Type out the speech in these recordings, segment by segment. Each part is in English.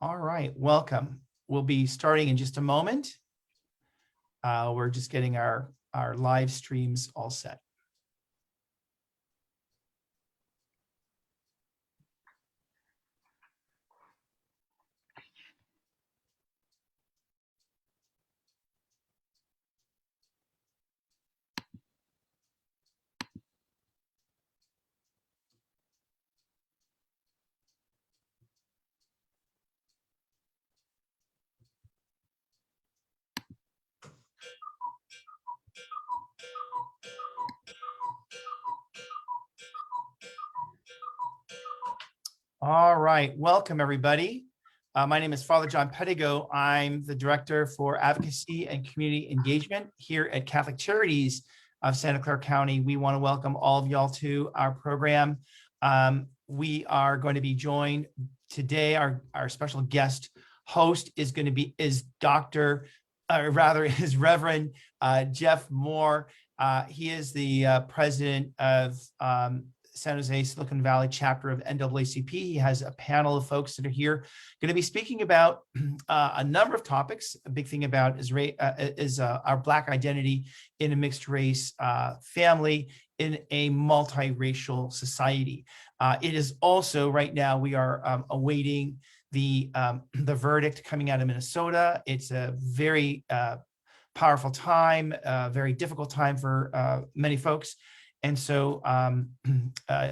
All right, welcome. We'll be starting in just a moment. We're just getting our live streams all set. All right, welcome everybody. My name is Father Jon Pedigo. I'm the Director for Advocacy and Community Engagement here at Catholic Charities of Santa Clara County. We want to welcome all of y'all to our program. We are going to be joined today. Our special guest host is Reverend Jeff Moore. He is the president of San Jose Silicon Valley chapter of NAACP. He has a panel of folks that are here going to be speaking about a number of topics. A big thing about is our Black identity in a mixed race family in a multiracial society. It is also right now we are awaiting the verdict coming out of Minnesota. It's a very powerful time, very difficult time for many folks. And so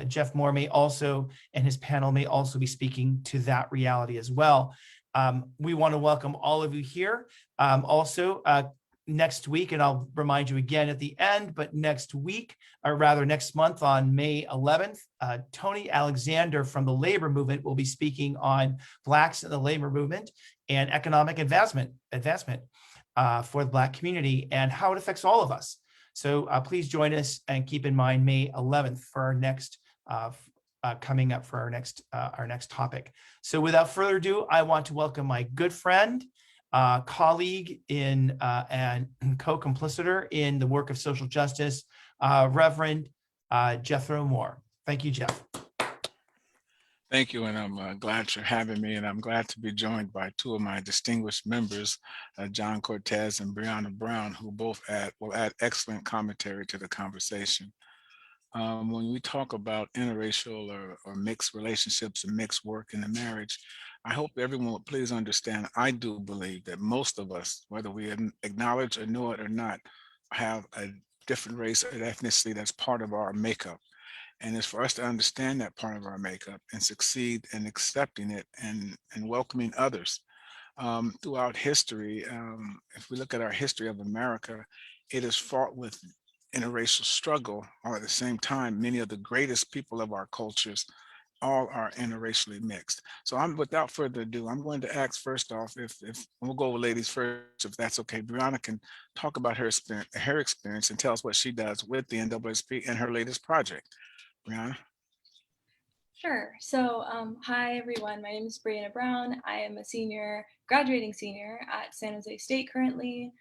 Jeff Moore may also, and his panel may also be speaking to that reality as well. We want to welcome all of you here. Also, next week, and I'll remind you again at the end, but next week, or rather next month on May 11th, Tony Alexander from the labor movement will be speaking on Blacks in the labor movement and economic advancement for the Black community and how it affects all of us. So please join us and keep in mind May 11th for our next coming up for our next topic. So without further ado, I want to welcome my good friend, colleague and co-complicitor in the work of social justice, Reverend Jethroe Moore. Thank you, Jeff. Thank you, and I'm glad you're having me, and I'm glad to be joined by two of my distinguished members, John Cortez and Brianna Brown, who both will add excellent commentary to the conversation. When we talk about interracial or mixed relationships and mixed work in the marriage, I hope everyone will please understand, I do believe that most of us, whether we acknowledge or know it or not, have a different race or ethnicity that's part of our makeup. And it's for us to understand that part of our makeup and succeed in accepting it and welcoming others. Throughout history, if we look at our history of America, it is fraught with interracial struggle, while at the same time, many of the greatest people of our cultures all are interracially mixed. So without further ado, I'm going to ask first off, if we'll go with ladies first, if that's okay. Brianna can talk about her experience and tell us what she does with the NAACP and her latest project. Brianna? Sure. So hi, everyone. My name is Brianna Brown. I am a graduating senior at San Jose State currently.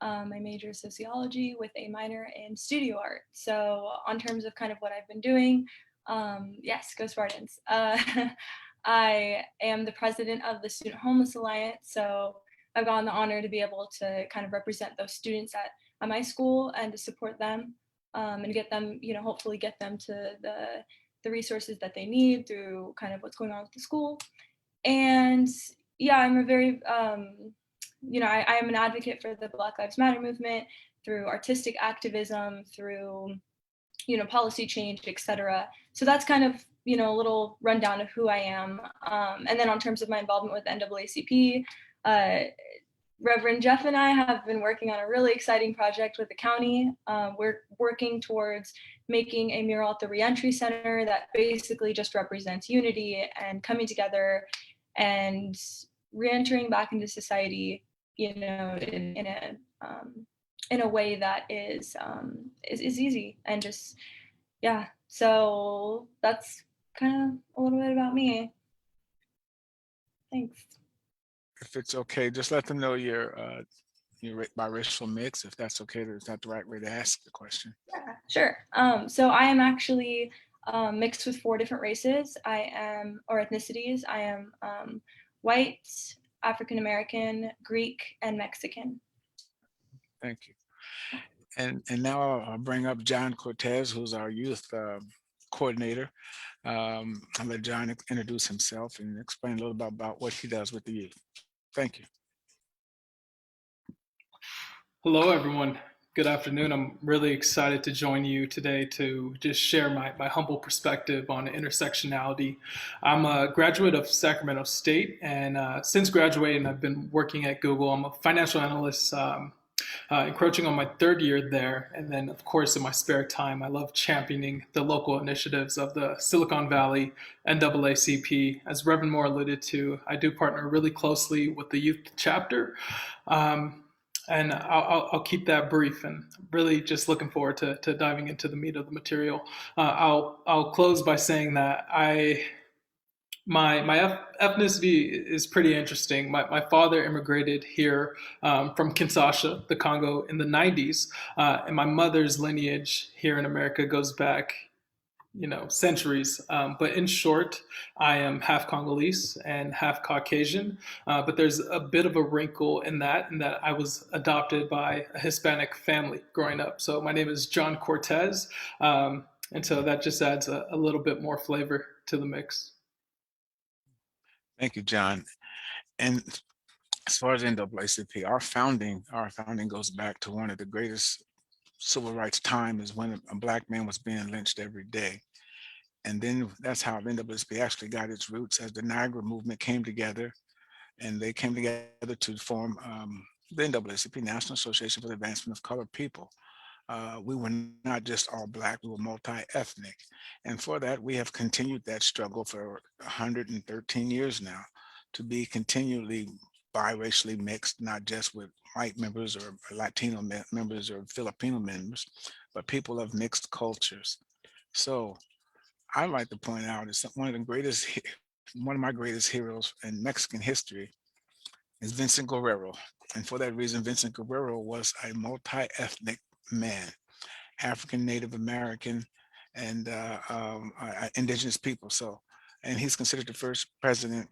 My major is sociology with a minor in studio art. So on terms of kind of what I've been doing, yes, go Spartans. I am the president of the Student Homeless Alliance. So I've gotten the honor to be able to kind of represent those students at my school and to support them. And get them, hopefully get them to the resources that they need through kind of what's going on with the school. And yeah, I'm a very, I am an advocate for the Black Lives Matter movement through artistic activism, through, policy change, etc. So that's kind of, a little rundown of who I am. And then on terms of my involvement with NAACP, Reverend Jeff and I have been working on a really exciting project with the county. We're working towards making a mural at the Reentry Center that basically just represents unity and coming together and reentering back into society, in a way that is easy and just, yeah. So that's kind of a little bit about me. Thanks. If it's okay, just let them know you're biracial mix, if that's okay. Is that the right way to ask the question? Yeah, sure. So I am actually mixed with 4 different races. Or ethnicities. I am white, African American, Greek, and Mexican. Thank you. And now I'll bring up John Cortez, who's our youth coordinator. I'll let John introduce himself and explain a little bit about what he does with the youth. Thank you. Hello, everyone. Good afternoon. I'm really excited to join you today to just share my humble perspective on intersectionality. I'm a graduate of Sacramento State, and since graduating, I've been working at Google. I'm a financial analyst, encroaching on my third year there. And then, of course, in my spare time, I love championing the local initiatives of the Silicon Valley NAACP. As Reverend Moore alluded to, I do partner really closely with the youth chapter. And I'll keep that brief, and really just looking forward to diving into the meat of the material. I'll close by saying that my ethnicity is pretty interesting. My father immigrated here from Kinshasa, the Congo, in the 90s, and my mother's lineage here in America goes back, centuries. But in short, I am half Congolese and half Caucasian. But there's a bit of a wrinkle in that I was adopted by a Hispanic family growing up. So my name is Jon Cortez. And so that just adds a little bit more flavor to the mix. Thank you, John. And as far as NAACP, our founding goes back to one of the greatest civil rights time is when a Black man was being lynched every day. And then that's how NAACP actually got its roots, as the Niagara movement came together, and they came together to form the NAACP, National Association for the Advancement of Colored People. We were not just all Black, we were multi-ethnic. And for that, we have continued that struggle for 113 years now to be continually biracially mixed, not just with white members or Latino members or Filipino members, but people of mixed cultures. So I'd like to point out is one of my greatest heroes in Mexican history is Vincent Guerrero. And for that reason, Vincent Guerrero was a multi-ethnic man, African, Native American, and indigenous people. And he's considered the first president,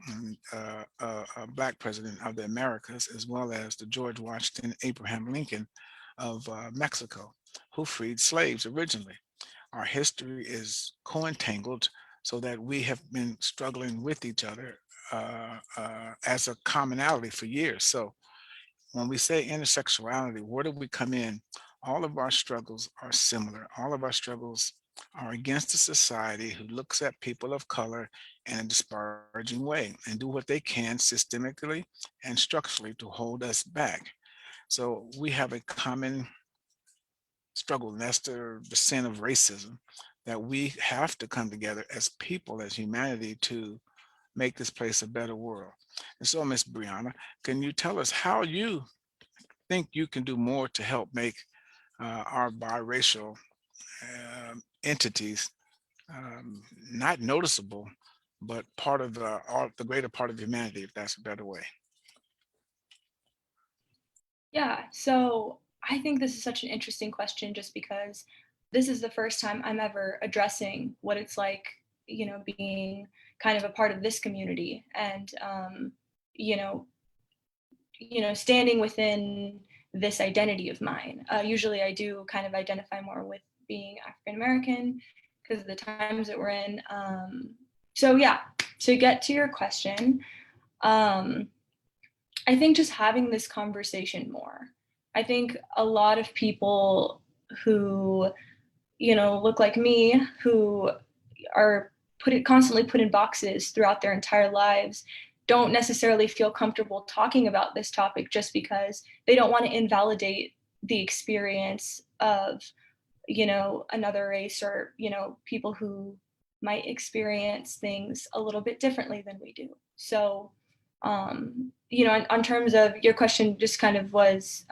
Black president of the Americas, as well as the George Washington Abraham Lincoln of Mexico, who freed slaves originally. Our history is co-entangled so that we have been struggling with each other as a commonality for years. So when we say intersectionality, where do we come in? All of our struggles are similar. All of our struggles are against a society who looks at people of color in a disparaging way and do what they can systemically and structurally to hold us back. So we have a common struggle, and that's the sin of racism, that we have to come together as people, as humanity, to make this place a better world. And so, Miss Brianna, can you tell us how you think you can do more to help make our biracial entities not noticeable, but part of the greater part of humanity, if that's a better way? Yeah, so I think this is such an interesting question just because this is the first time I'm ever addressing what it's like, being kind of a part of this community and, standing within this identity of mine. Usually I do kind of identify more with being African American because of the times that we're in. So yeah, to get to your question, I think just having this conversation more. I think a lot of people who, look like me, who are constantly put in boxes throughout their entire lives, don't necessarily feel comfortable talking about this topic just because they don't want to invalidate the experience of, another race or, people who might experience things a little bit differently than we do. So, on terms of your question, just kind of was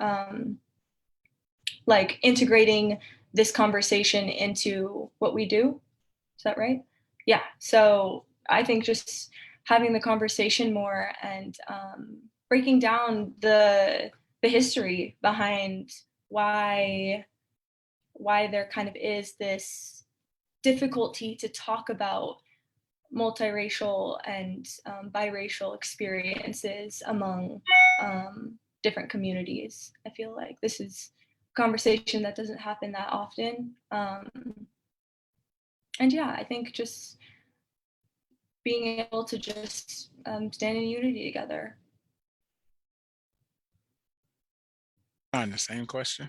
like integrating this conversation into what we do. Is that right? Yeah. So I think just having the conversation more and breaking down the history behind why there kind of is this difficulty to talk about multiracial and biracial experiences among different communities. I feel like this is a conversation that doesn't happen that often. And yeah, I think just being able to just stand in unity together. On the same question.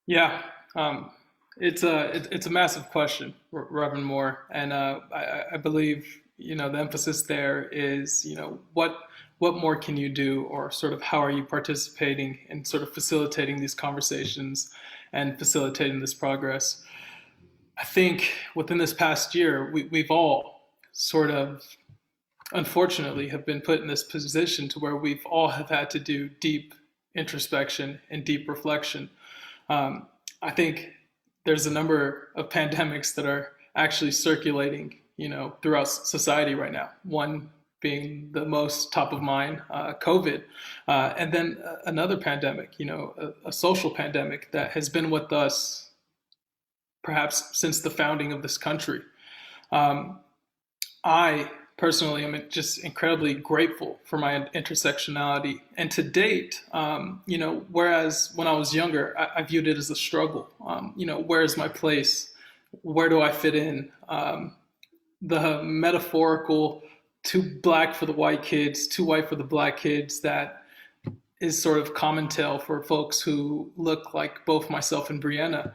Yeah, it's a massive question, Reverend Moore, and I believe the emphasis there is what more can you do, or sort of how are you participating in sort of facilitating these conversations and facilitating this progress. I think within this past year, we've all sort of, unfortunately, have been put in this position to where we've all have had to do deep introspection and deep reflection. I think there's a number of pandemics that are actually circulating, throughout society right now. One being the most top of mind, COVID, and then another pandemic, a social pandemic that has been with us perhaps since the founding of this country. I personally am just incredibly grateful for my intersectionality. And to date, whereas when I was younger, I viewed it as a struggle. Where is my place? Where do I fit in? The metaphorical too black for the white kids, too white for the black kids, that is sort of common tale for folks who look like both myself and Brianna.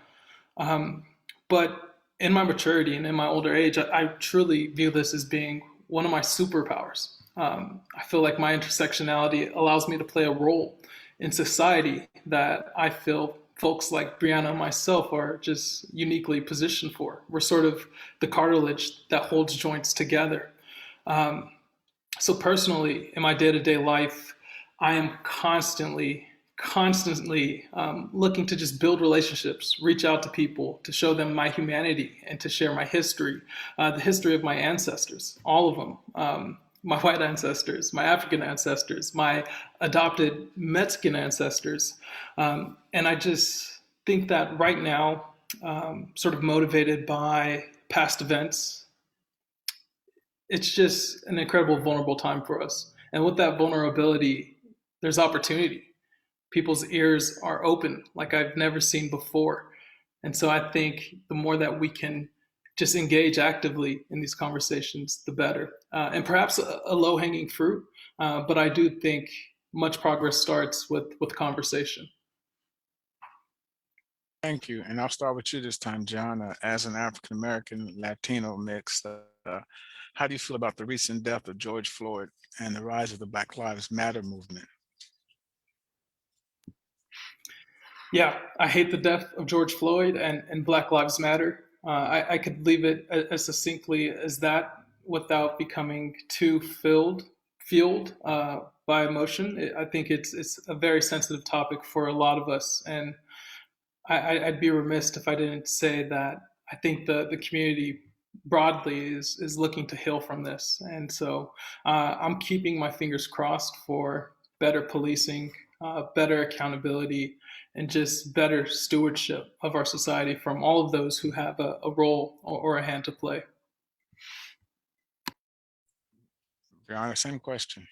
But in my maturity and in my older age, I truly view this as being one of my superpowers. I feel like my intersectionality allows me to play a role in society that I feel folks like Brianna and myself are just uniquely positioned for. We're sort of the cartilage that holds joints together. So personally, in my day-to-day life, I am constantly looking to just build relationships, reach out to people, to show them my humanity, and to share my history, the history of my ancestors, all of them, my white ancestors, my African ancestors, my adopted Mexican ancestors. And I just think that right now, sort of motivated by past events, it's just an incredible vulnerable time for us. And with that vulnerability, there's opportunity. People's ears are open like I've never seen before. And so I think the more that we can just engage actively in these conversations, the better. And perhaps a low-hanging fruit, but I do think much progress starts with conversation. Thank you. And I'll start with you this time, John. As an African-American Latino mix, how do you feel about the recent death of George Floyd and the rise of the Black Lives Matter movement? Yeah, I hate the death of George Floyd and Black Lives Matter. I could leave it as succinctly as that without becoming too fueled by emotion. I think it's a very sensitive topic for a lot of us. And I'd be remiss if I didn't say that I think the community broadly is looking to heal from this. And so I'm keeping my fingers crossed for better policing, better accountability, and just better stewardship of our society from all of those who have a role or a hand to play. Brianna, same question.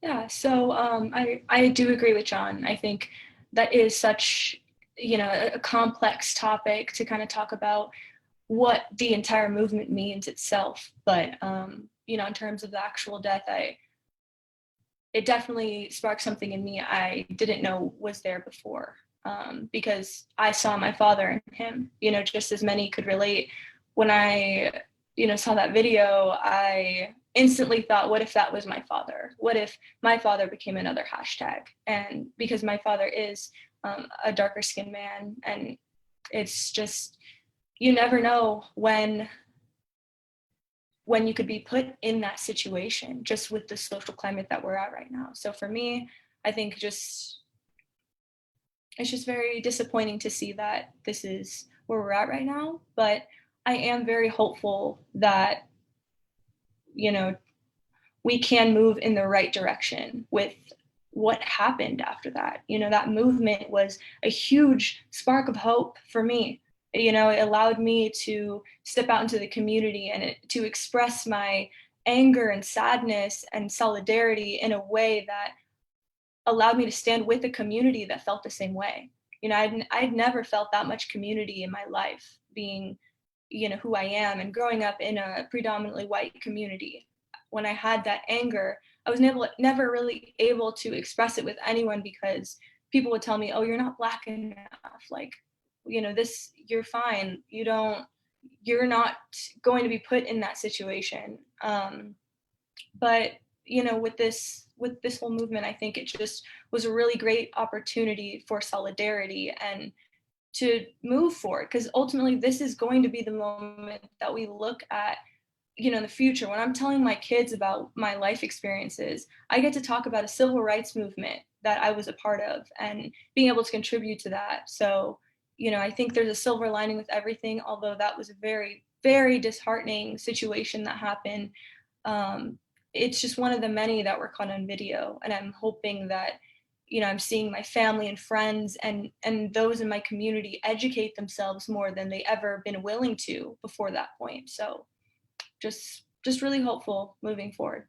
Yeah, so I do agree with John. I think that is such, a complex topic to kind of talk about what the entire movement means itself. But, in terms of the actual death, it definitely sparked something in me I didn't know was there before, because I saw my father in him, just as many could relate. When I, saw that video, I instantly thought, what if that was my father? What if my father became another hashtag? And because my father is a darker skinned man, and it's just, you never know when you could be put in that situation, just with the social climate that we're at right now. So for me, I think it's just very disappointing to see that this is where we're at right now. But I am very hopeful that, we can move in the right direction with what happened after that. That movement was a huge spark of hope for me. It allowed me to step out into the community and to express my anger and sadness and solidarity in a way that allowed me to stand with a community that felt the same way. I'd never felt that much community in my life, being, who I am and growing up in a predominantly white community. When I had that anger, I was never really able to express it with anyone because people would tell me, "Oh, you're not Black enough. Like, this, you're fine. You're not going to be put in that situation." But with this whole movement, I think it just was a really great opportunity for solidarity and to move forward, because ultimately this is going to be the moment that we look at, in the future. When I'm telling my kids about my life experiences, I get to talk about a civil rights movement that I was a part of and being able to contribute to that. So, I think there's a silver lining with everything, although that was a very, very disheartening situation that happened. It's just one of the many that were caught on video, and I'm hoping that I'm seeing my family and friends and those in my community educate themselves more than they ever been willing to before that point. So just really hopeful moving forward.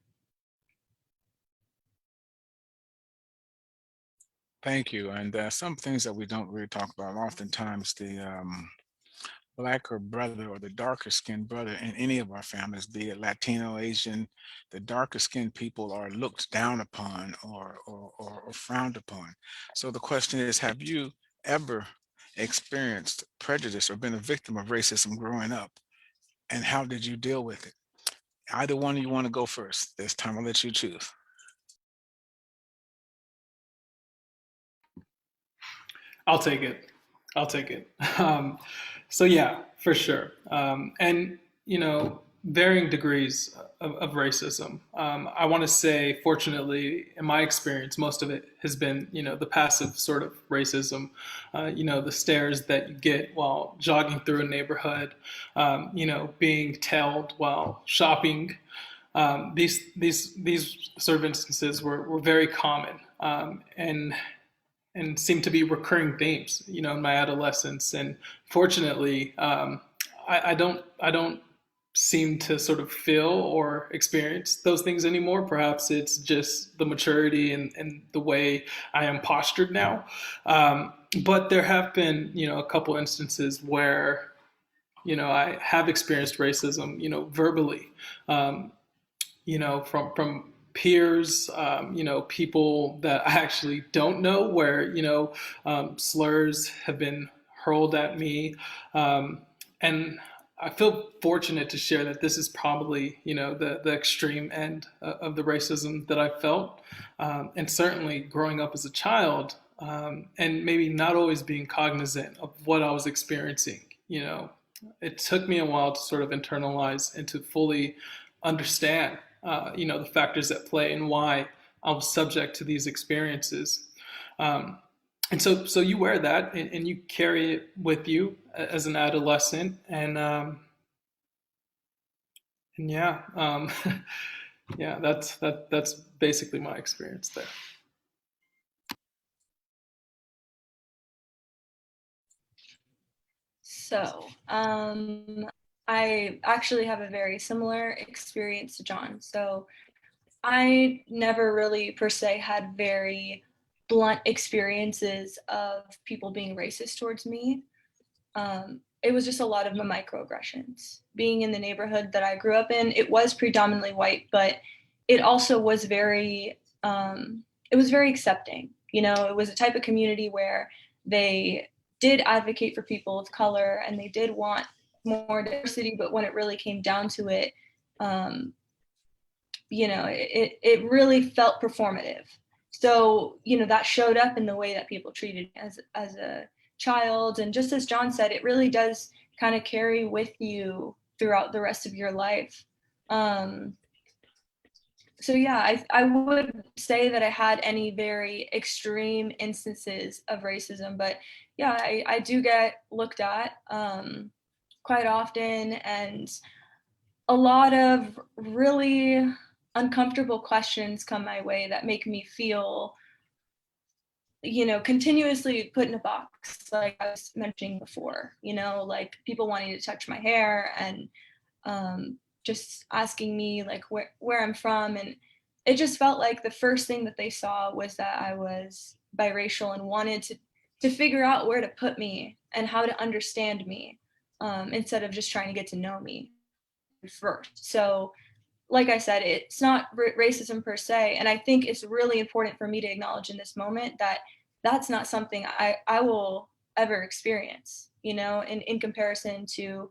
Thank you. And some things that we don't really talk about, oftentimes the Black or brother or the darker skinned brother in any of our families, be it Latino, Asian, the darker skinned people are looked down upon or frowned upon. So the question is, have you ever experienced prejudice or been a victim of racism growing up? And how did you deal with it? Either one of you want to go first? This time I'll let you choose. I'll take it. I'll take it. So yeah, for sure. And varying degrees of racism. I want to say, fortunately, in my experience, most of it has been, the passive sort of racism. The stares that you get while jogging through a neighborhood. Being tailed while shopping. These sort of instances were very common. And seem to be recurring themes, in my adolescence. And fortunately, I don't seem to sort of feel or experience those things anymore. Perhaps it's just the maturity and the way I am postured now. But there have been, a couple instances where, I have experienced racism, verbally, from peers, people that I actually don't know, where, slurs have been hurled at me. And I feel fortunate to share that this is probably, the extreme end of the racism that I felt. And certainly growing up as a child, and maybe not always being cognizant of what I was experiencing, it took me a while to sort of internalize and to fully understand the factors at play and why I was subject to these experiences. And so you wear that and you carry it with you as an adolescent. And yeah, yeah, that's basically my experience there. So, I actually have a very similar experience to John. So I never really per se had very blunt experiences of people being racist towards me. It was just a lot of the microaggressions. Being in the neighborhood that I grew up in, it was predominantly white, but it also was it was very accepting. It was a type of community where they did advocate for people of color and they did want more diversity, but when it really came down to it, it really felt performative. So, that showed up in the way that people treated me as a child. And just as John said, it really does kind of carry with you throughout the rest of your life. So yeah, I would say that I had any very extreme instances of racism, but yeah, I do get looked at quite often, and a lot of really uncomfortable questions come my way that make me feel continuously put in a box, like I was mentioning before, like people wanting to touch my hair and just asking me like where I'm from. And it just felt like the first thing that they saw was that I was biracial and wanted to figure out where to put me and how to understand me, instead of just trying to get to know me first. So like I said, it's not racism per se. And I think it's really important for me to acknowledge in this moment that that's not something I will ever experience, in comparison to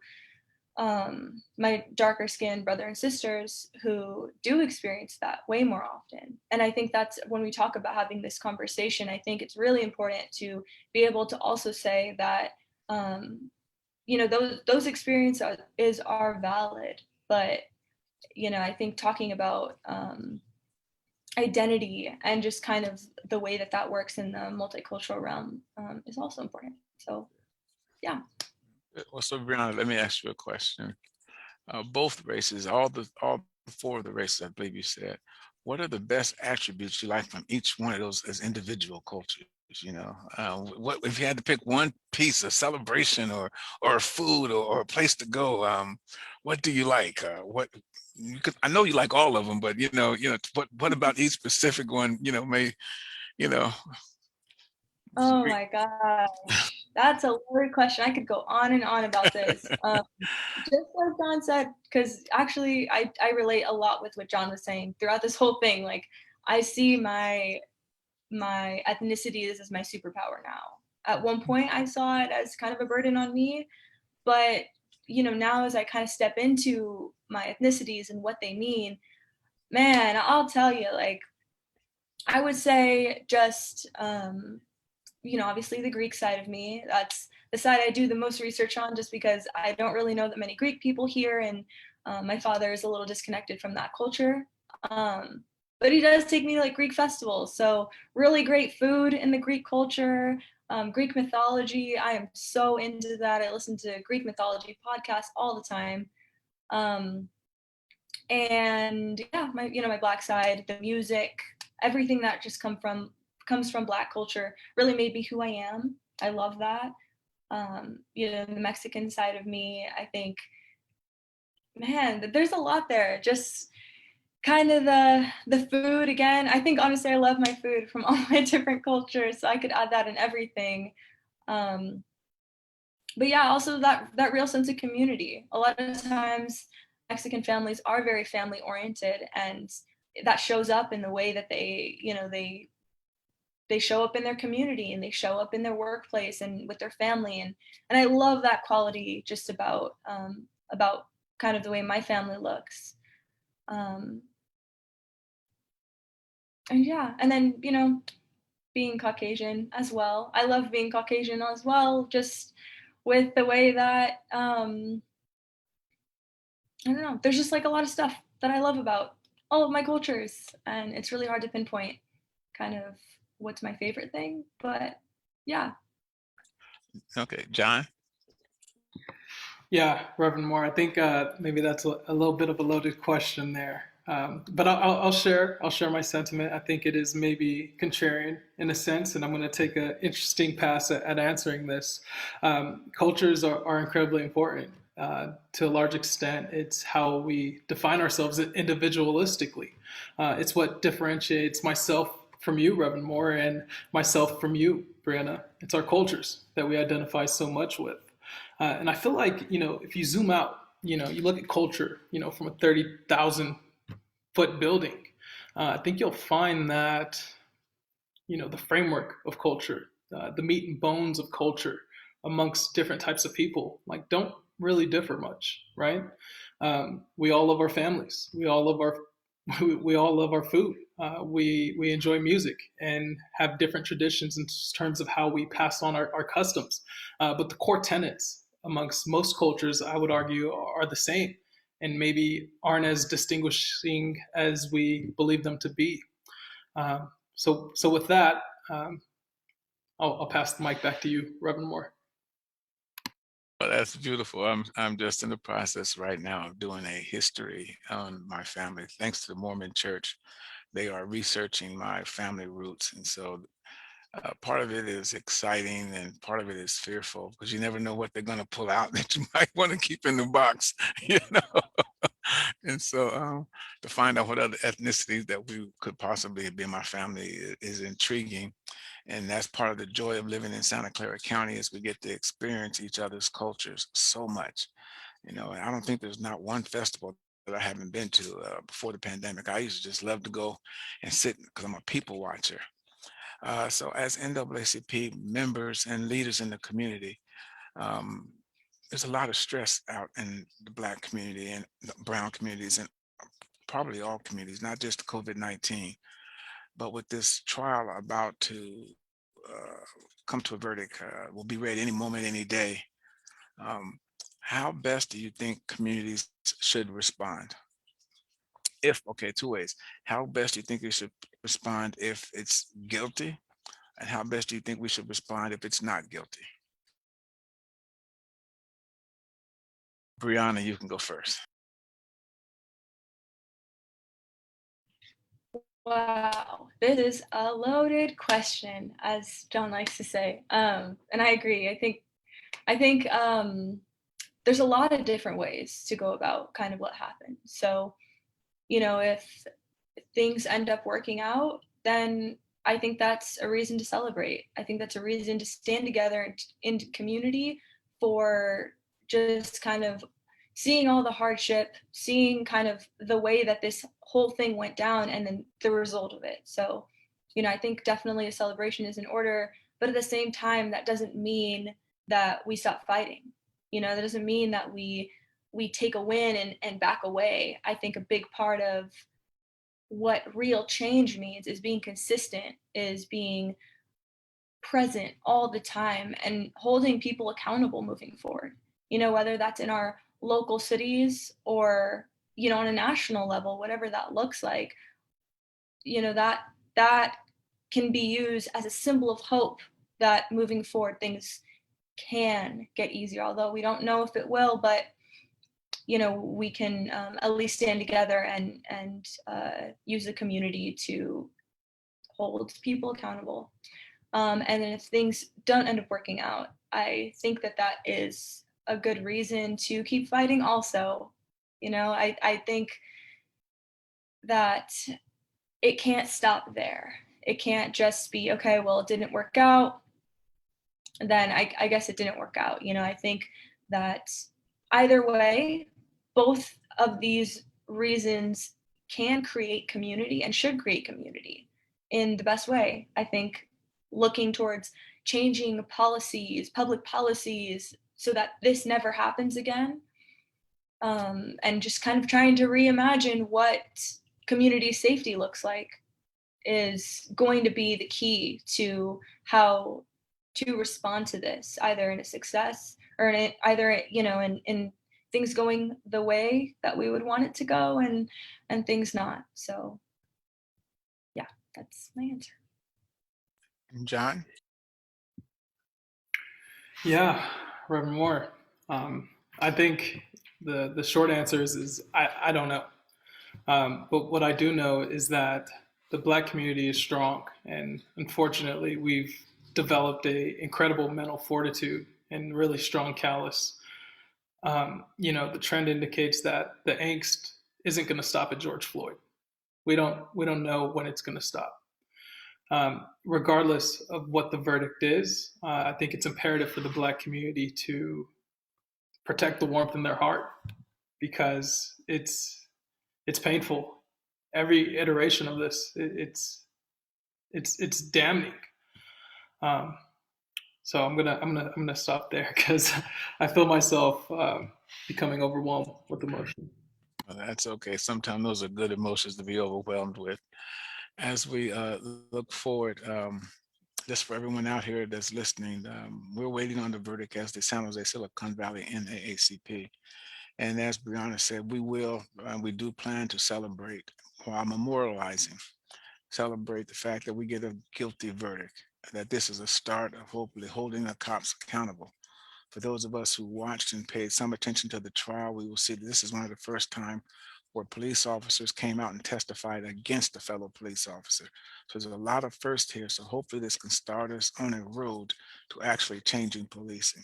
my darker skinned brother and sisters who do experience that way more often. And I think that's when we talk about having this conversation, I think it's really important to be able to also say that, those experiences are valid, but I think talking about identity and just kind of the way that works in the multicultural realm is also important. So, yeah. Well, so Brianna, let me ask you a question. Both races, all four of the races, I believe you said, what are the best attributes you like from each one of those as individual cultures? What if you had to pick one piece, a celebration or a food or a place to go? What do you like? What you could, I know you like all of them, but what about each specific one? May you know. Oh my gosh, that's a loaded question. I could go on and on about this. Just like John said, because actually I relate a lot with what John was saying throughout this whole thing. Like I see my ethnicity as my superpower now. At one point I saw it as kind of a burden on me, but now as I kind of step into my ethnicities and what they mean, man, I'll tell you, like I would say just obviously the Greek side of me. That's the side I do the most research on, just because I don't really know that many Greek people here, and my father is a little disconnected from that culture. But he does take me to like Greek festivals, so really great food in the Greek culture, Greek mythology. I am so into that. I listen to Greek mythology podcasts all the time. And yeah, my Black side, the music, everything that just comes from Black culture really made me who I am. I love that. The Mexican side of me, I think, man, there's a lot there. Just kind of the food again. I think honestly I love my food from all my different cultures, so I could add that in everything. But yeah, also that real sense of community. A lot of times Mexican families are very family oriented, and that shows up in the way that they show up in their community and they show up in their workplace and with their family. And I love that quality just about kind of the way my family looks. And yeah, and then, being Caucasian as well. I love being Caucasian as well, just with the way that, I don't know, there's just like a lot of stuff that I love about all of my cultures. And it's really hard to pinpoint kind of what's my favorite thing, but yeah. Okay, John. Yeah, Reverend Moore, I think maybe that's a little bit of a loaded question there. But I'll share my sentiment. I think it is maybe contrarian in a sense, and I'm going to take an interesting pass at answering this. Cultures are incredibly important. To a large extent, it's how we define ourselves individualistically. It's what differentiates myself from you, Reverend Moore, and myself from you, Brianna. It's our cultures that we identify so much with. And I feel like, if you zoom out, you look at culture, from a 30,000 foot building, I think you'll find that, the framework of culture, the meat and bones of culture amongst different types of people, like don't really differ much, right? We all love our families. We all love our food. We enjoy music and have different traditions in terms of how we pass on our customs. But the core tenets amongst most cultures, I would argue, are the same and maybe aren't as distinguishing as we believe them to be. So with that, I'll pass the mic back to you, Reverend Moore. Well, that's beautiful. I'm just in the process right now of doing a history on my family. Thanks to the Mormon Church, they are researching my family roots, and so Part of it is exciting and part of it is fearful because you never know what they're going to pull out that you might want to keep in the box, you know. And so to find out what other ethnicities that we could possibly be in my family is intriguing. And that's part of the joy of living in Santa Clara County is we get to experience each other's cultures so much. You know, and I don't think there's not one festival that I haven't been to before the pandemic. I used to just love to go and sit because I'm a people watcher. So as NAACP members and leaders in the community, um, there's a lot of stress out in the Black community and the brown communities and probably all communities, not just COVID-19. But with this trial about to uh, come to a verdict, will be read any moment, any day. Um, how best do you think communities should respond? If, okay, two ways. How best do you think they should respond if it's guilty? And how best do you think we should respond if it's not guilty? Brianna, you can go first. Wow, this is a loaded question, as John likes to say. And I agree. I think there's a lot of different ways to go about kind of what happened. So, if things end up working out, then I think that's a reason to celebrate. I think that's a reason to stand together in community for just kind of seeing all the hardship, seeing kind of the way that this whole thing went down and then the result of it. So, I think definitely a celebration is in order, but at the same time, that doesn't mean that we stop fighting. That doesn't mean that we take a win and back away. I think a big part of what real change means is being consistent, is being present all the time and holding people accountable moving forward. Whether that's in our local cities or, on a national level, whatever that looks like, that can be used as a symbol of hope that moving forward things can get easier, although we don't know if it will, but we can at least stand together and use the community to hold people accountable. And then if things don't end up working out, I think that is a good reason to keep fighting also. I think that it can't stop there. It can't just be, okay, well, it didn't work out, then I guess it didn't work out. I think that either way, both of these reasons can create community and should create community in the best way. I think looking towards changing policies, public policies, so that this never happens again, and just kind of trying to reimagine what community safety looks like is going to be the key to how to respond to this, either in a success or in things going the way that we would want it to go, and things not. So yeah, that's my answer. John? Yeah, Reverend Moore. I think the short answer is I don't know. But what I do know is that the Black community is strong, and unfortunately, we've developed a incredible mental fortitude and really strong callous. The trend indicates that the angst isn't going to stop at George Floyd. We don't know when it's going to stop. Regardless of what the verdict is, I think it's imperative for the Black community to protect the warmth in their heart, because it's painful. Every iteration of this, it's damning. So I'm gonna stop there because I feel myself becoming overwhelmed with emotion. Well, that's okay. Sometimes those are good emotions to be overwhelmed with. As we look forward, just for everyone out here that's listening, we're waiting on the verdict as the San Jose Silicon Valley NAACP. And as Brianna said, we do plan to celebrate while memorializing, celebrate the fact that we get a guilty verdict, that this is a start of hopefully holding the cops accountable. For those of us who watched and paid some attention to the trial, we will see that this is one of the first time where police officers came out and testified against a fellow police officer. So there's a lot of first here. So hopefully this can start us on a road to actually changing policing.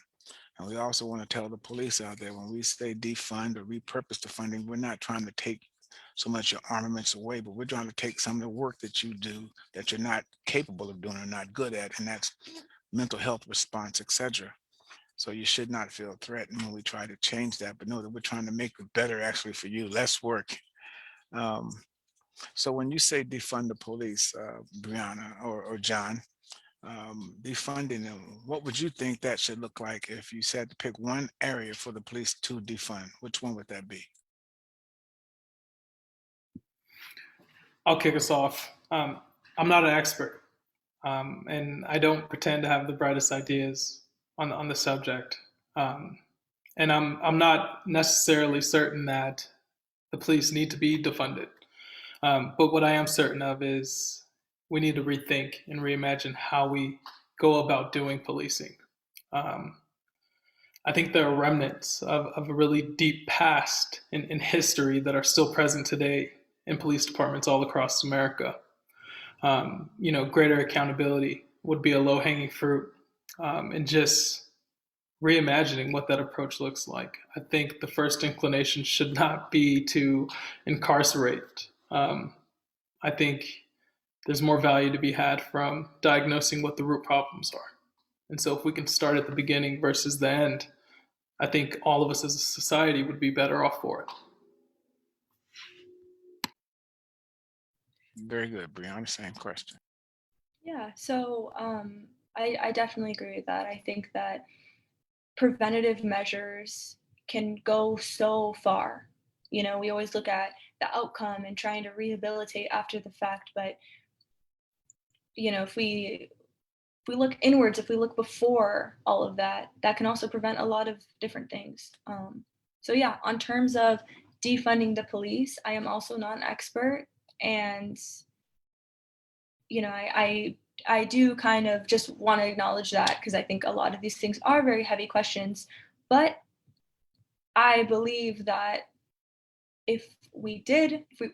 And we also want to tell the police out there, when we say defund or repurpose the funding, we're not trying to take so much your armaments away, but we're trying to take some of the work that you do that you're not capable of doing or not good at, and that's mental health response, etc. So you should not feel threatened when we try to change that, but know that we're trying to make it better actually for you, less work. Um, so when you say defund the police, Brianna or John, defunding them, what would you think that should look like if you said to pick one area for the police to defund? Which one would that be? I'll kick us off. I'm not an expert, and I don't pretend to have the brightest ideas on the subject. And I'm not necessarily certain that the police need to be defunded. But what I am certain of is we need to rethink and reimagine how we go about doing policing. I think there are remnants of a really deep past in history that are still present today in police departments all across America. Greater accountability would be a low-hanging fruit, and just reimagining what that approach looks like. I think the first inclination should not be to incarcerate. I think there's more value to be had from diagnosing what the root problems are. And so if we can start at the beginning versus the end, I think all of us as a society would be better off for it. Very good, Brianna, same question. Yeah, so I definitely agree with that. I think that preventative measures can go so far. We always look at the outcome and trying to rehabilitate after the fact, but if we look inwards, if we look before all of that, that can also prevent a lot of different things. So yeah, on terms of defunding the police, I am also not an expert, and I do kind of just want to acknowledge that, because I think a lot of these things are very heavy questions, but I believe that if we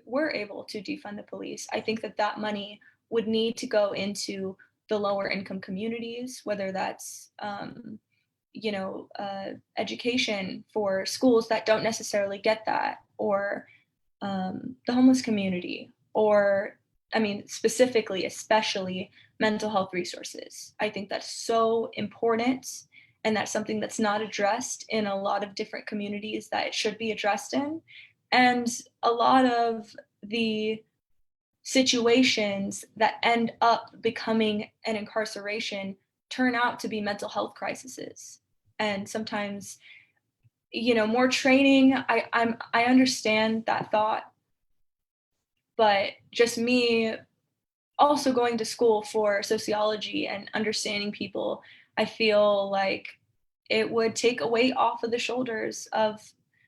were able to defund the police, I think that money would need to go into the lower income communities, whether that's education for schools that don't necessarily get that, or the homeless community, or specifically, especially mental health resources. I think that's so important, and that's something that's not addressed in a lot of different communities that it should be addressed in. And a lot of the situations that end up becoming an incarceration turn out to be mental health crises. And sometimes, more training, I understand that thought, but just me also going to school for sociology and understanding people, I feel like it would take a weight off of the shoulders of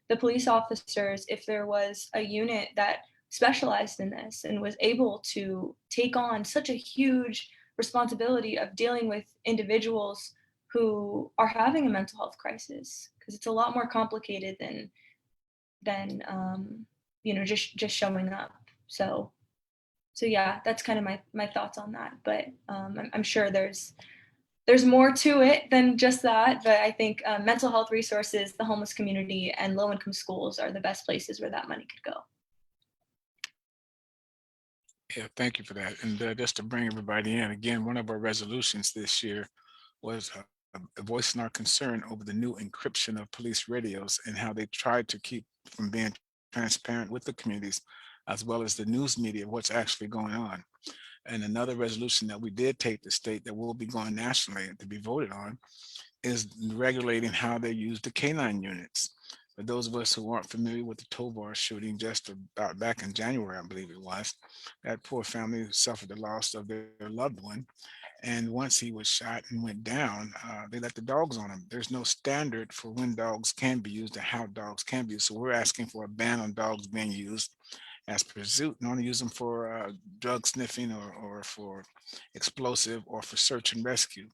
the police officers if there was a unit that specialized in this and was able to take on such a huge responsibility of dealing with individuals who are having a mental health crisis, because it's a lot more complicated than just showing up. So yeah, that's kind of my thoughts on that. But I'm sure there's more to it than just that. But I think mental health resources, the homeless community, and low-income schools are the best places where that money could go. Yeah, thank you for that. And just to bring everybody in, again, one of our resolutions this year was voicing our concern over the new encryption of police radios and how they tried to keep from being transparent with the communities, as well as the news media, what's actually going on. And another resolution that we did take to state that will be going nationally to be voted on is regulating how they use the canine units. For those of us who aren't familiar with the Tovar shooting just about back in January, I believe it was, that poor family suffered the loss of their loved one. And once he was shot and went down, they let the dogs on him. There's no standard for when dogs can be used and how dogs can be used. So we're asking for a ban on dogs being used as pursuit, and only use them for drug sniffing or for explosive or for search and rescue.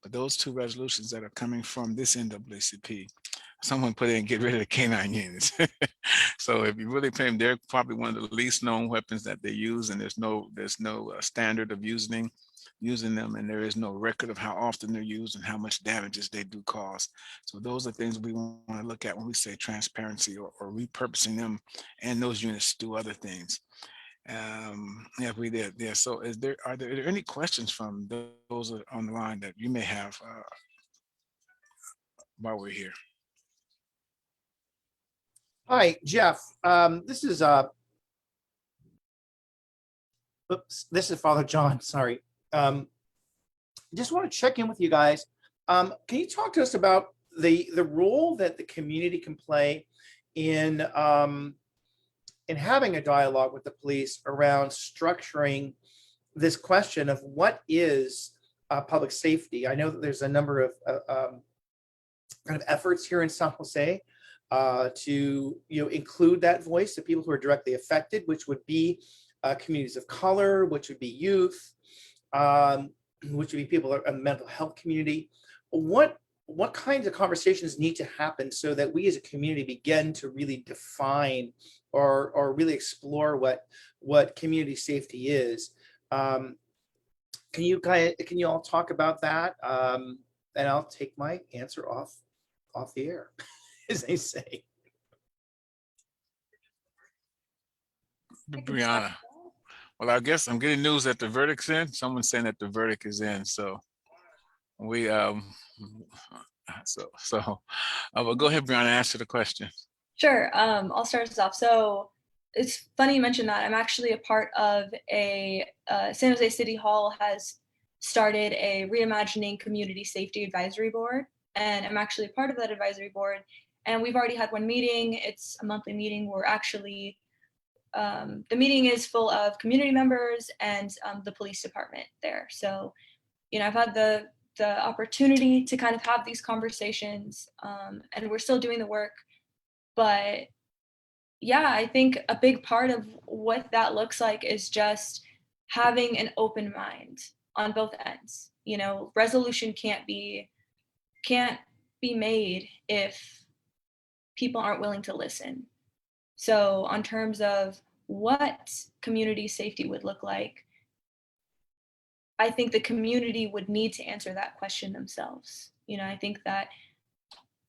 But those two resolutions that are coming from this NAACP someone put in, get rid of the canine units. So if you really pay them, they're probably one of the least known weapons that they use, and there's no standard of using them, and there is no record of how often they're used and how much damages they do cause. So those are things we want to look at when we say transparency, or repurposing them and those units to do other things. Yeah, we did. Yeah. So are there any questions from those on the line that you may have while we're here? Hi, Jeff. This is this is Father John. Sorry. Just want to check in with you guys. Can you talk to us about the role that the community can play in having a dialogue with the police around structuring this question of what is public safety? I know that there's a number of kind of efforts here in San Jose to include that voice of people who are directly affected, which would be communities of color, which would be youth, which would be people in the mental health community. What kinds of conversations need to happen so that we as a community begin to really define or really explore what community safety is? Can you all talk about that? And I'll take my answer off the air, as they say. Brianna. Well, I guess I'm getting news that the verdict's in. Someone's saying that the verdict is in. So we but go ahead, Brianna, answer the question. Sure. I'll start us off. So it's funny you mentioned that. I'm actually a part of a San Jose City Hall has started a Reimagining Community Safety Advisory Board, and I'm actually a part of that advisory board. And we've already had one meeting. It's a monthly meeting. We're actually the meeting is full of community members and the police department there. So, I've had the opportunity to kind of have these conversations, and we're still doing the work. But yeah, I think a big part of what that looks like is just having an open mind on both ends. Resolution can't be made if people aren't willing to listen. So on terms of what community safety would look like, I think the community would need to answer that question themselves. I think that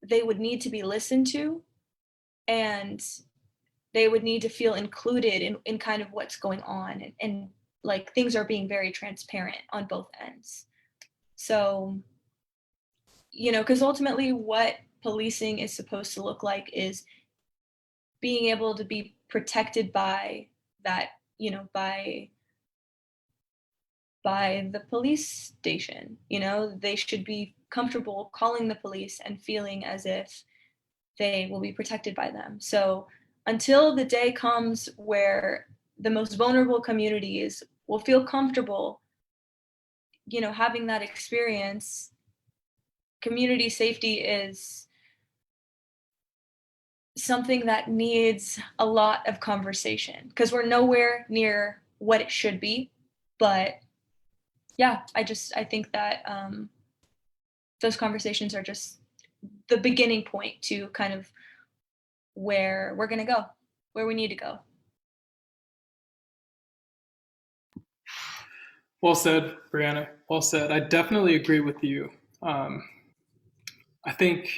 they would need to be listened to, and they would need to feel included in kind of what's going on, and like things are being very transparent on both ends. So, because ultimately what policing is supposed to look like is being able to be protected by that, by the police station. They should be comfortable calling the police and feeling as if they will be protected by them. So until the day comes where the most vulnerable communities will feel comfortable, having that experience, community safety is something that needs a lot of conversation, because we're nowhere near what it should be. But yeah, I think that those conversations are just the beginning point to kind of where we're going to go, where we need to go. Well said, Brianna. Well said. I definitely agree with you. I think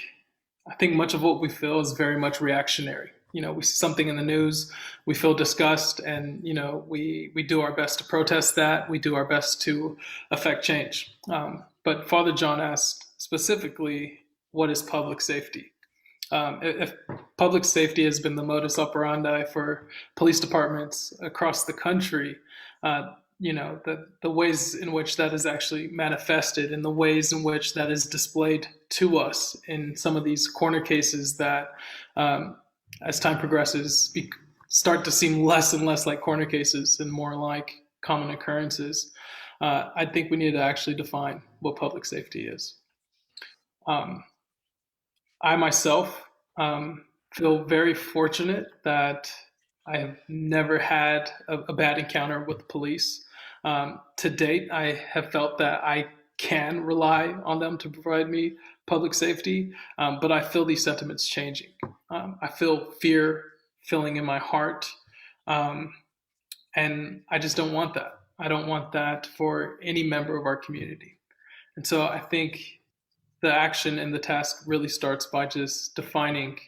much of what we feel is very much reactionary. We see something in the news, we feel disgust, and we do our best to protest that. We do our best to affect change. But Father John asked specifically, what is public safety? If public safety has been the modus operandi for police departments across the country, the ways in which that is actually manifested, and the ways in which that is displayed to us in some of these corner cases that, as time progresses, start to seem less and less like corner cases and more like common occurrences. I think we need to actually define what public safety is. I myself feel very fortunate that I have never had a bad encounter with the police. To date, I have felt that I can rely on them to provide me public safety, but I feel these sentiments changing. I feel fear filling in my heart, and I just don't want that. I don't want that for any member of our community. And so I think the action and the task really starts by just defining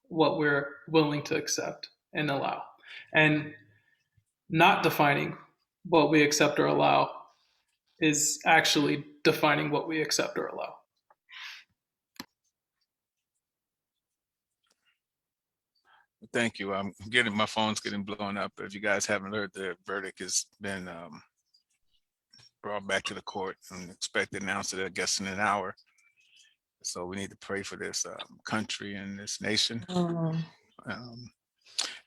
what we're willing to accept and allow. And not defining what we accept or allow is actually defining what we accept or allow. Thank you. My phone's getting blown up. If you guys haven't heard, the verdict has been brought back to the court and expected to announce it, I guess, in an hour. So we need to pray for this country and this nation.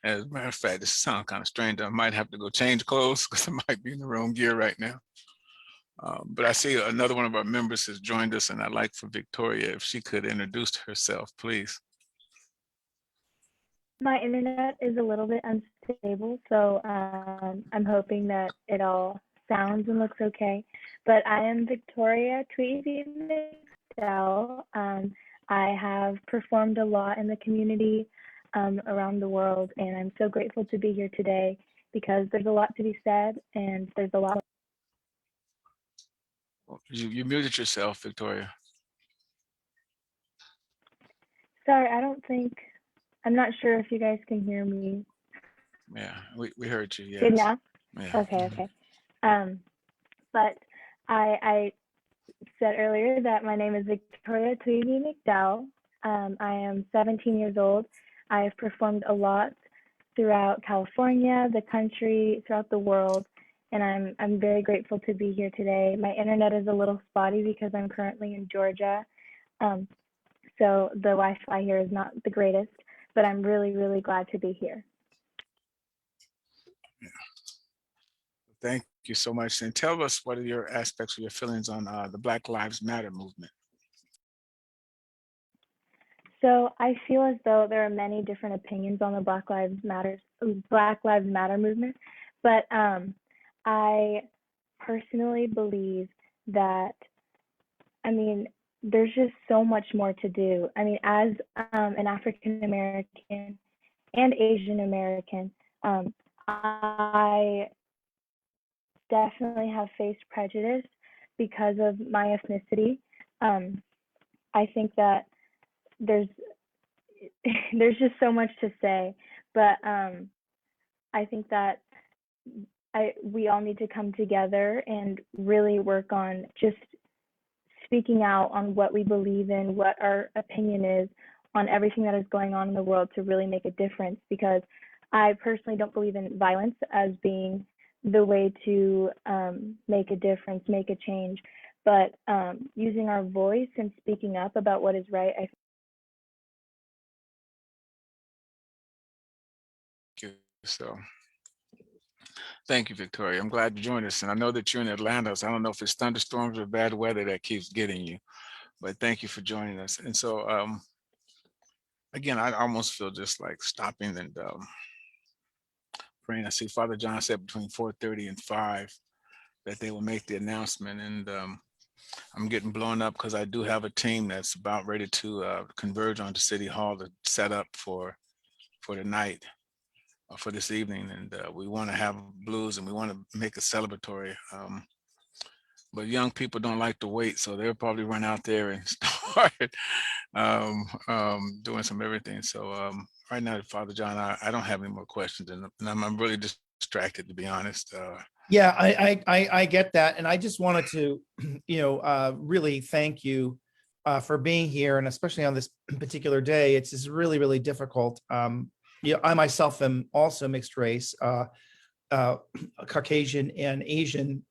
As a matter of fact, this sounds kind of strange. I might have to go change clothes because I might be in the wrong gear right now. But I see another one of our members has joined us, and I'd like for Victoria, if she could introduce herself, please. My internet is a little bit unstable, so I'm hoping that it all sounds and looks okay. But I am Victoria Tweedy McDowell. I have performed a lot in the community around the world, and I'm so grateful to be here today because there's a lot to be said, and there's a lot. You muted yourself, Victoria. Sorry, I'm not sure if you guys can hear me. Yeah, we heard you. Yes. Good now? Yeah. Okay. But I said earlier that my name is Victoria Tweedy McDowell. I am 17 years old. I have performed a lot throughout California, the country, throughout the world, and I'm very grateful to be here today. My internet is a little spotty because I'm currently in Georgia, so the Wi-Fi here is not the greatest, but I'm really, really glad to be here. Yeah. Thank you so much. And tell us, what are your aspects or your feelings on the Black Lives Matter movement? So I feel as though there are many different opinions on the Black Lives Matter movement, but I personally believe that, there's just so much more to do. As an African American and Asian American, I definitely have faced prejudice because of my ethnicity. I think that there's just so much to say, but I think that we all need to come together and really work on just speaking out on what we believe in, what our opinion is on everything that is going on in the world to really make a difference, because I personally don't believe in violence as being the way to make a difference, make a change, but using our voice and speaking up about what is right, I So thank you, Victoria. I'm glad you joined us. And I know that you're in Atlanta, so I don't know if it's thunderstorms or bad weather that keeps getting you, but thank you for joining us. And so, again, I almost feel just like stopping and praying. I see Father John said between 4:30 and 5 that they will make the announcement. And I'm getting blown up because I do have a team that's about ready to converge onto City Hall to set up for the night. For this evening, and we want to have blues and we want to make it celebratory, but young people don't like to wait, so they'll probably run out there and start doing some everything. So right now, Father John, I don't have any more questions, and I'm really distracted, to be honest. Yeah, I get that, and I just wanted to really thank you for being here, and especially on this particular day. It's just really, really difficult. I myself am also mixed race, Caucasian and Asian,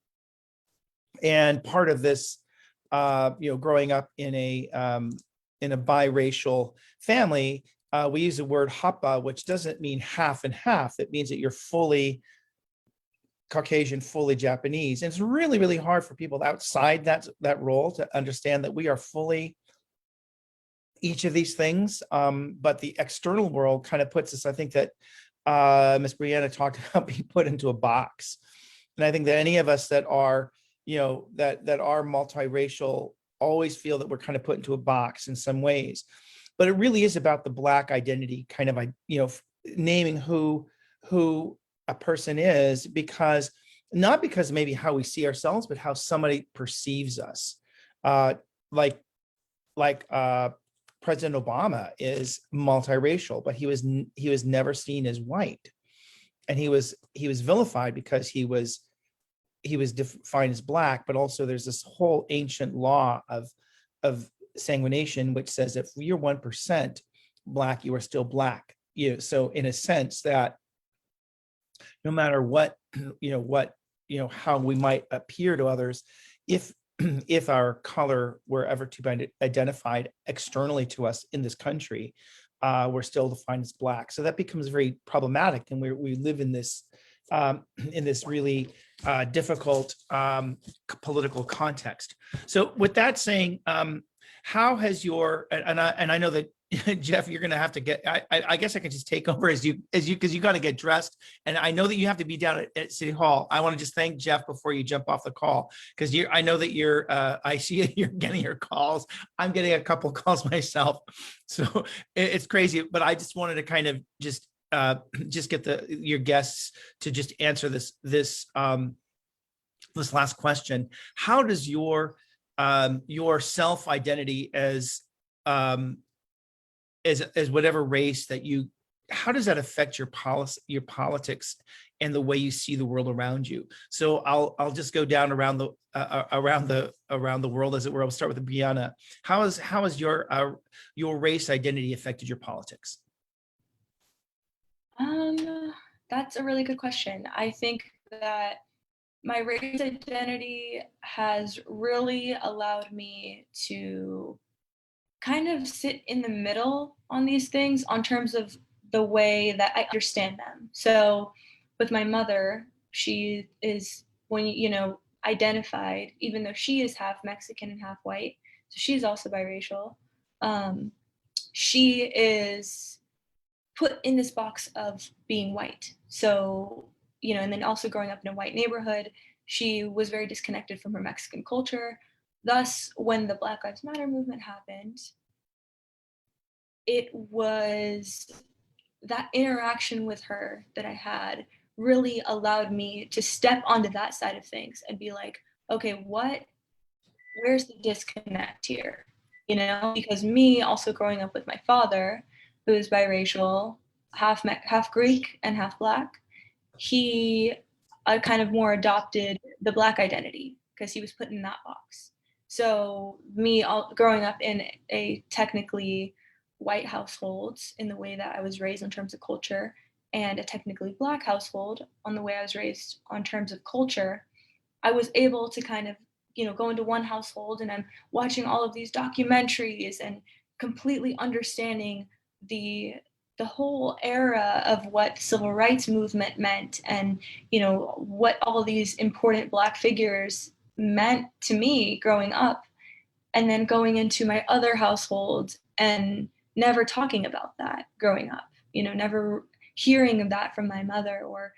and part of this, growing up in a biracial family, we use the word hapa, which doesn't mean half and half. It means that you're fully Caucasian, fully Japanese, and it's really, really hard for people outside that role to understand that we are fully each of these things, but the external world kind of puts us, I think that Ms. Brianna talked about being put into a box. And I think that any of us that are, that are multiracial always feel that we're kind of put into a box in some ways, but it really is about the Black identity, kind of, naming who a person is, because not because maybe how we see ourselves, but how somebody perceives us. Like President Obama is multiracial, but he was never seen as white, and he was vilified because he was defined as Black. But also there's this whole ancient law of sanguination, which says if you're 1% Black, you are still Black. So in a sense that no matter what, how we might appear to others, if our color were ever to be identified externally to us in this country, we're still defined as Black. So that becomes very problematic, and we live in this really difficult political context. So with that saying, how has your, and I know that Jeff, you're going to have to get, I guess I can just take over as you, because you got to get dressed. And I know that you have to be down at City Hall. I want to just thank Jeff before you jump off the call, because I know that I see you're getting your calls. I'm getting a couple calls myself. So it's crazy, but I just wanted to kind of just get your guests to just answer this last question. How does your self-identity as whatever race that how does that affect your policy, your politics, and the way you see the world around you? So I'll just go down around the world, as it were. I'll start with Brianna. How has your race identity affected your politics? That's a really good question. I think that my race identity has really allowed me to kind of sit in the middle on these things, on terms of the way that I understand them. So with my mother, she is, identified, even though she is half Mexican and half white, so she's also biracial. She is put in this box of being white. So, and then also growing up in a white neighborhood, she was very disconnected from her Mexican culture. Thus, when the Black Lives Matter movement happened, it was that interaction with her that I had really allowed me to step onto that side of things and be like, okay, where's the disconnect here? Because me also growing up with my father, who is biracial, half Greek and half Black, he kind of more adopted the Black identity because he was put in that box. So me growing up in a technically white household in the way that I was raised in terms of culture, and a technically Black household on the way I was raised on terms of culture, I was able to kind of, go into one household and I'm watching all of these documentaries and completely understanding the whole era of what the civil rights movement meant, and what all these important Black figures meant to me growing up, and then going into my other household and never talking about that growing up, never hearing of that from my mother, or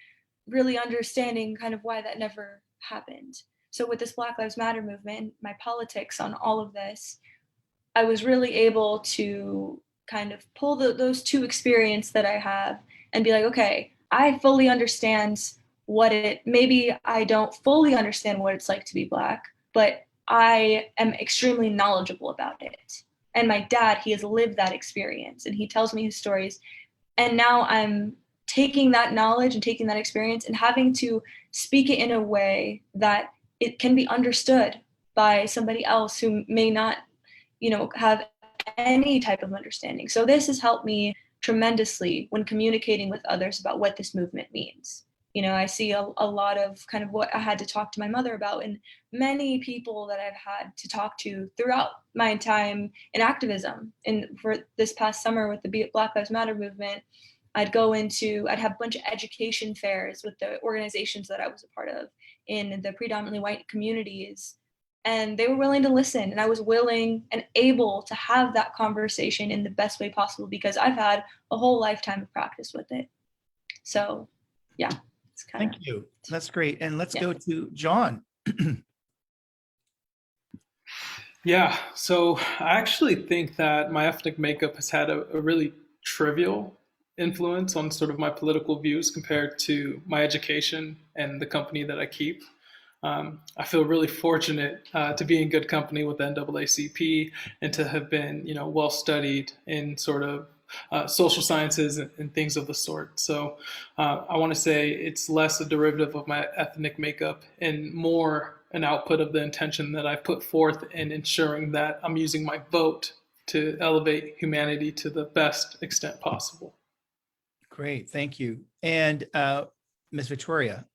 really understanding kind of why that never happened. So with this Black Lives Matter movement, my politics on all of this, I was really able to kind of pull those two experiences that I have and be like, okay, I fully understand maybe I don't fully understand what it's like to be Black, but I am extremely knowledgeable about it. And my dad, he has lived that experience and he tells me his stories. And now I'm taking that knowledge and taking that experience and having to speak it in a way that it can be understood by somebody else who may not, have any type of understanding. So this has helped me tremendously when communicating with others about what this movement means. I see a lot of kind of what I had to talk to my mother about, and many people that I've had to talk to throughout my time in activism. And for this past summer with the Black Lives Matter movement, I'd have a bunch of education fairs with the organizations that I was a part of in the predominantly white communities. And they were willing to listen, and I was willing and able to have that conversation in the best way possible because I've had a whole lifetime of practice with it. So, yeah. Thank you. That's great. And let's go to Jon. Yeah, so I actually think that my ethnic makeup has had a really trivial influence on sort of my political views compared to my education and the company that I keep. I feel really fortunate to be in good company with the NAACP and to have been, well studied in sort of social sciences and things of the sort. So I want to say it's less a derivative of my ethnic makeup and more an output of the intention that I put forth in ensuring that I'm using my vote to elevate humanity to the best extent possible. Great, thank you. And Ms. Victoria.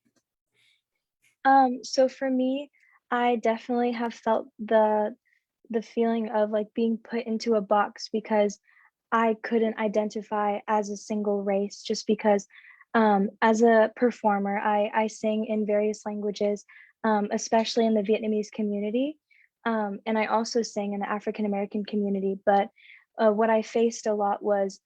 So for me, I definitely have felt the feeling of like being put into a box because I couldn't identify as a single race just because as a performer, I sing in various languages, especially in the Vietnamese community. And I also sing in the African American community. But what I faced a lot was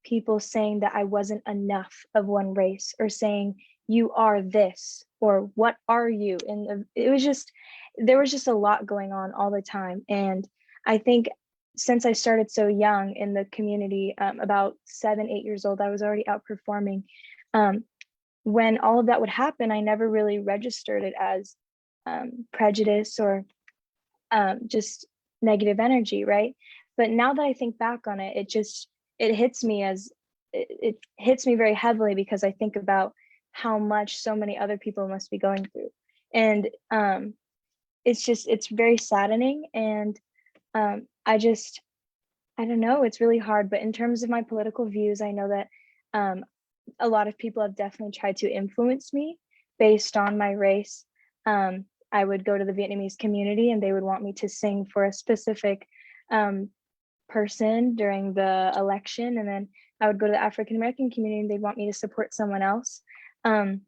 people saying that I wasn't enough of one race or saying, you are this, or what are you? And it was just, there was just a lot going on all the time. And I think since I started so young in the community, about 7, 8 years old, I was already out performing. When all of that would happen, I never really registered it as prejudice or just negative energy, right? But now that I think back on it, it hits me as it hits me very heavily because I think about how much so many other people must be going through, and it's very saddening, and I don't know, it's really hard. But in terms of my political views, I know that a lot of people have definitely tried to influence me based on my race. I would go to the Vietnamese community and they would want me to sing for a specific person during the election. And then I would go to the African American community and they'd want me to support someone else. And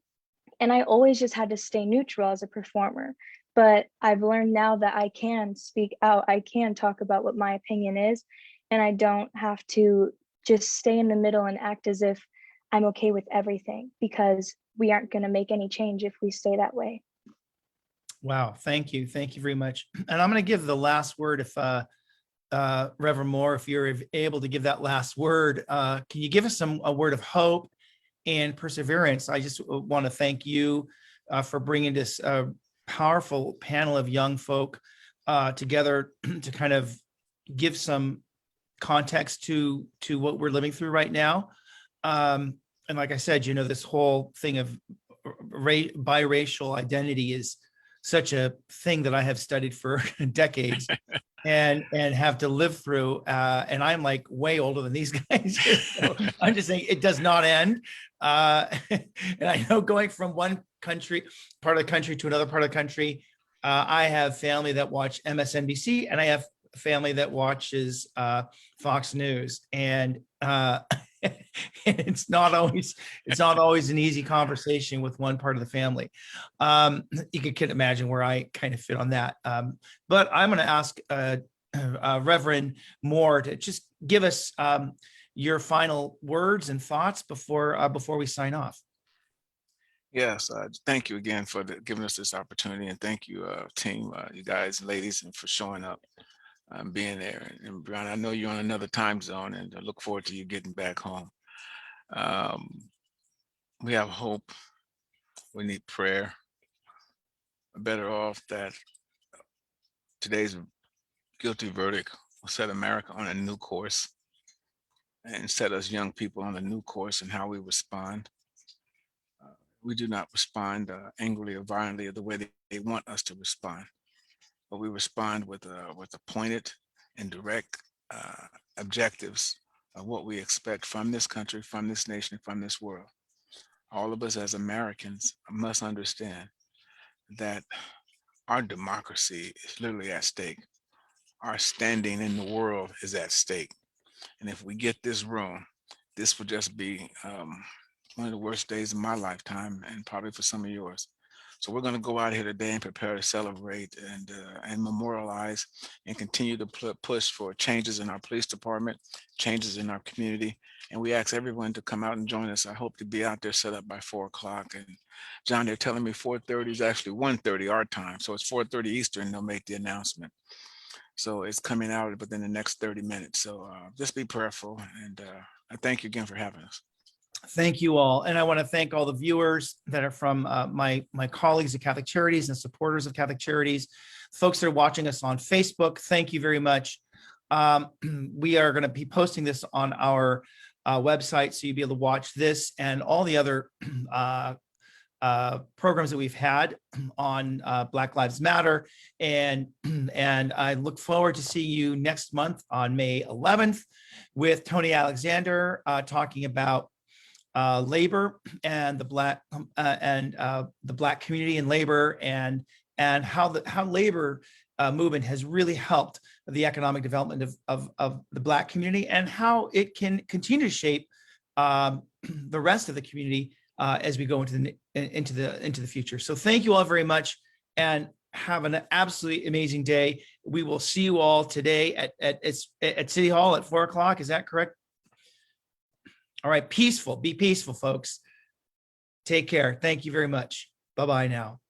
I always just had to stay neutral as a performer. But I've learned now that I can speak out, I can talk about what my opinion is, and I don't have to just stay in the middle and act as if I'm okay with everything because we aren't going to make any change if we stay that way. Wow, thank you. Thank you very much. And I'm going to give the last word if Reverend Moore, if you're able to give that last word, can you give us a word of hope and perseverance? I just want to thank you for bringing this powerful panel of young folk together to kind of give some context to what we're living through right now. And like I said, this whole thing of biracial identity is such a thing that I have studied for decades and have to live through. And I'm like way older than these guys. So I'm just saying it does not end. And I know going from one part of the country to another part of the country, I have family that watch MSNBC and I have family that watches Fox News. And it's not always an easy conversation with one part of the family. You can imagine where I kind of fit on that. But I'm going to ask Reverend Moore to just give us your final words and thoughts before we sign off. Yes, thank you again for giving us this opportunity, and thank you, team, you guys and ladies, and for showing up, being there. And Brian, I know you're on another time zone, and I look forward to you getting back home. We have hope. We need prayer. We're better off that today's guilty verdict will set America on a new course and set us young people on a new course in how we respond. We do not respond angrily or violently the way they want us to respond, but we respond with pointed and direct objectives of what we expect from this country, from this nation, from this world. All of us as Americans must understand that our democracy is literally at stake. Our standing in the world is at stake. And if we get this wrong, this will just be one of the worst days of my lifetime, and probably for some of yours. So we're going to go out here today and prepare to celebrate and memorialize and continue to push for changes in our police department, changes in our community. And we ask everyone to come out and join us. I hope to be out there set up by 4 o'clock. And John, they're telling me 4:30 is actually 1:30 our time. So it's 4:30 Eastern, they'll make the announcement. So it's coming out within the next 30 minutes. So just be prayerful. And I thank you again for having us. Thank you all. And I want to thank all the viewers that are from my colleagues at Catholic Charities and supporters of Catholic Charities, folks that are watching us on Facebook. Thank you very much. We are going to be posting this on our website, so you'll be able to watch this and all the other programs that we've had on Black Lives Matter. And I look forward to seeing you next month on May 11th with Tony Alexander talking about labor and the Black community and labor, and how labor movement has really helped the economic development of the Black community, and how it can continue to shape the rest of the community as we go into the future. So thank you all very much, and have an absolutely amazing day. We will see you all today at City Hall at 4 o'clock. Is that correct? All right, be peaceful, folks. Take care. Thank you very much. Bye-bye now.